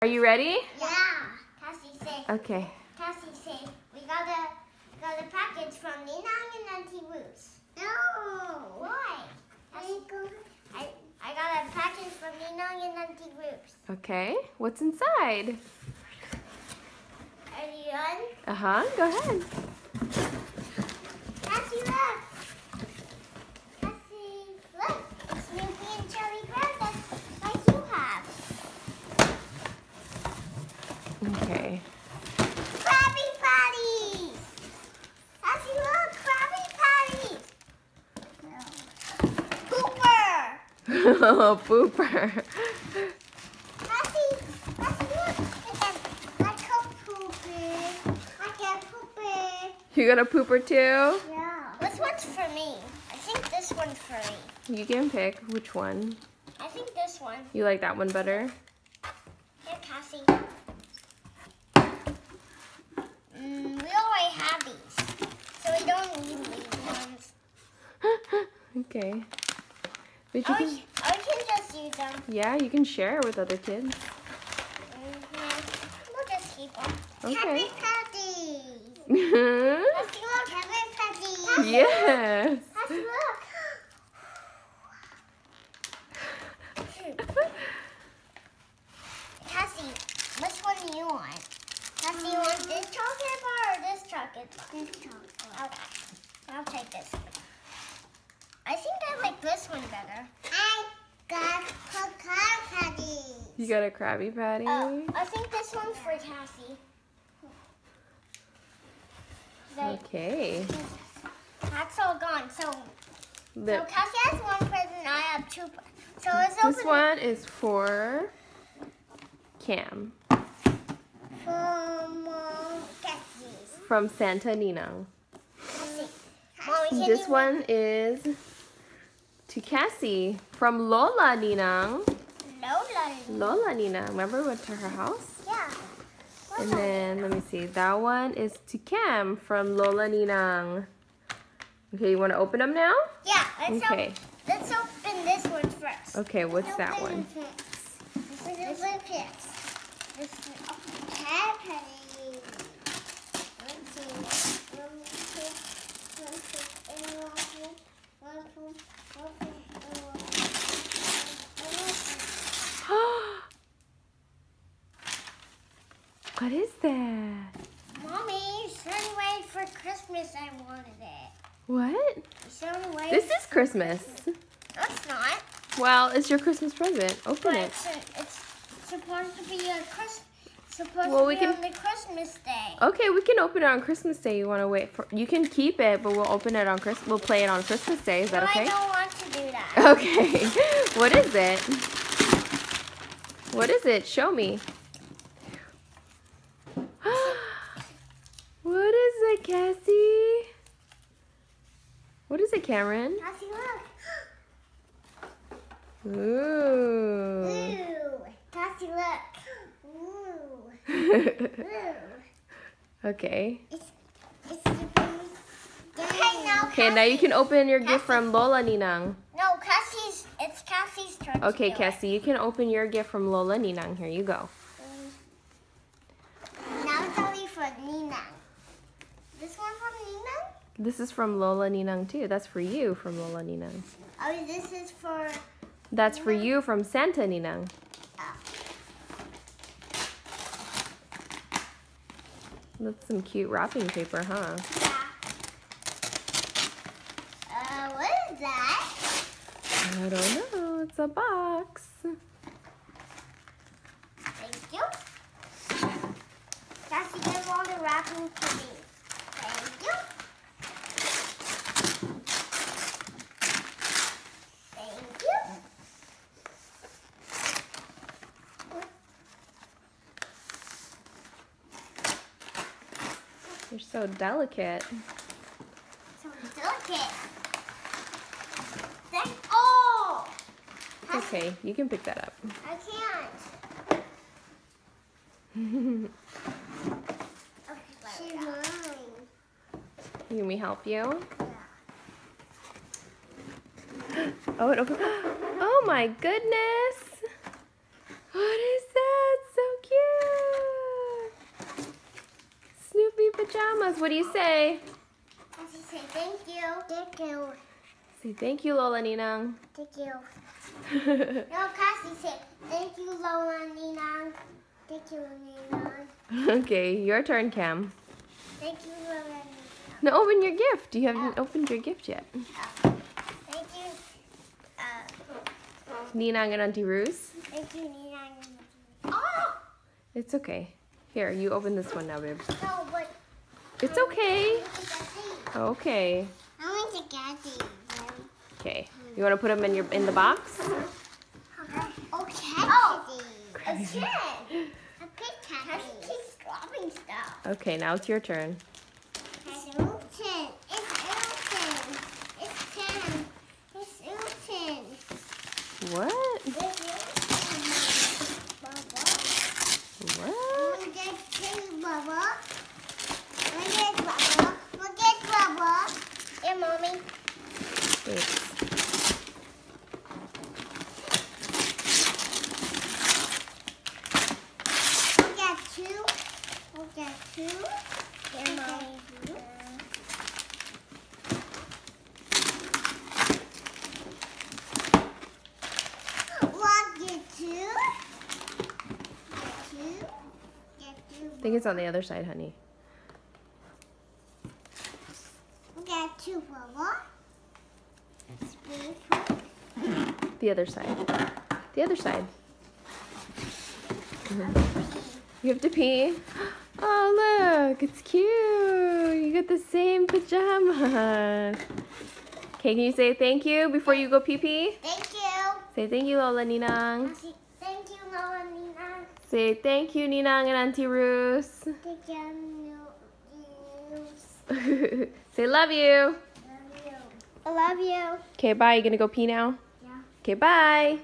Are you ready? Yeah. Cassie said. Okay. Cassie said we got a package from Ninang and Auntie Ruth. No. Why? I got a package from Ninang and Auntie Ruth. Okay. What's inside? Are you on? Go ahead. Cassie, look. Cassie, look. It's Snoopy and Cherry Bread that's like you have. Okay. Krabby Patties! Cassie, look! Krabby Patties! Pooper! Oh, pooper. Cassie, look! I can pooper. I can pooper. You got a pooper too? Yeah. This one's for me. I think this one's for me. You can pick which one. I think this one. You like that one better? Here, Cassie. We already have these, so we don't need these ones. Okay. But you Or can, we can just use them. yeah, you can share with other kids. We'll just keep them. Okay. Happy Patties! Let's look, Happy Patties! Yes. Let's look! Cassie, which one do you want? Cassie, you want this chocolate bar or this chocolate bar? This chocolate. Okay, I'll take this one. I think I like this one better. I got Krabby Patties. You got a Krabby Patty? I think this one's for Cassie. Okay. That's all gone. So The, Cassie has one present, I have two. So let's open this one is for Cam from Cassie's. from Santa Ninang. Cassie. Mommy, can This you one is to Cassie from Lola Ninang. Lola. Lola Ninang. Remember we went to her house? Yeah. And then, let me see. That one is to Cam from Lola Ninang. Okay, you want to open them now? Yeah. Okay. Let's open this one first. Okay, what's that one? This one first. This is Patty. Let's see. What is that? Mommy, Sunway for Christmas, I wanted it. What? Sunway. This is Christmas. No, it's not. Well, it's your Christmas present. Open But it. it's supposed to be a Supposed Well, to we be can- on the Christmas day. Okay, we can open it on Christmas Day. You want to wait for? You can keep it, but we'll open it on Christmas. We'll play it on Christmas Day. Is that No, okay? I don't want to do that. Okay. What is it? What is it? Show me. What is it, Cassie? What is it, Cameron? Cassie, look. Ooh. Ooh. Cassie, look. Ooh. Ooh. Okay. It's okay, now. Okay, now you can open your gift from Lola Ninang. No, it's Cassie's turn. Okay, to do Cassie, you can open your gift from Lola Ninang. Here you go. Now it's only for Nina. This one from Nina? This is from Lola Ninang too. That's for you from Lola Ninang. Oh, this is for. That's for you from Santa Ninang. Oh. That's some cute wrapping paper, huh? Yeah. What is that? I don't know. It's a box. Thank you. Cassie, give all the wrapping to me. Thank you. Thank you. You're so delicate. So delicate. Oh! Okay, you can pick that up. I can't. Okay, she's mine. You want me to help you? Yeah. Oh, it opened. Oh my goodness. What is that? So cute. pajamas. What do you say? Cassie, say thank you. Thank you. Say thank you, Lola Ninang. Thank you. No, Cassie, say thank you, Lola Ninang. Thank you, Ninang. Okay, your turn, Cam. Thank you, Lola Ninang. Now open your gift. You haven't opened your gift yet. Thank you. Ninang and Auntie Ruth. Thank you, Ninang. Oh! It's okay. Here, you open this one now, babe. No, but It's okay. I Okay. want to get these. Okay. You want to put them in the box? Okay. Oh, a kid. A big cat. He keeps dropping stuff. Okay, now it's your turn. It's Ilton. It's Ilton. It's Tim. It's Ilton. What? It's Ilton. Bubba. What? Look at Bubba. Look at Bubba. Look at Bubba. Here, Mommy. Thanks. Look at two. Look at two. Here, Mommy. Look at two. Get two. Get two. I think it's on the other side, honey. Look at two, Bubba. It's beautiful. The other side. The other side. You have to pee. Oh, look. It's cute. You got the same pajamas. Okay, can you say thank you before you go pee-pee? Thank you. Say thank you, Lola Ninang. Thank you, Lola Nina. Say thank you, Ninang and Auntie Ruth. Thank you. Say love you. I love you. Okay, bye. You gonna go pee now? Yeah. Okay, bye.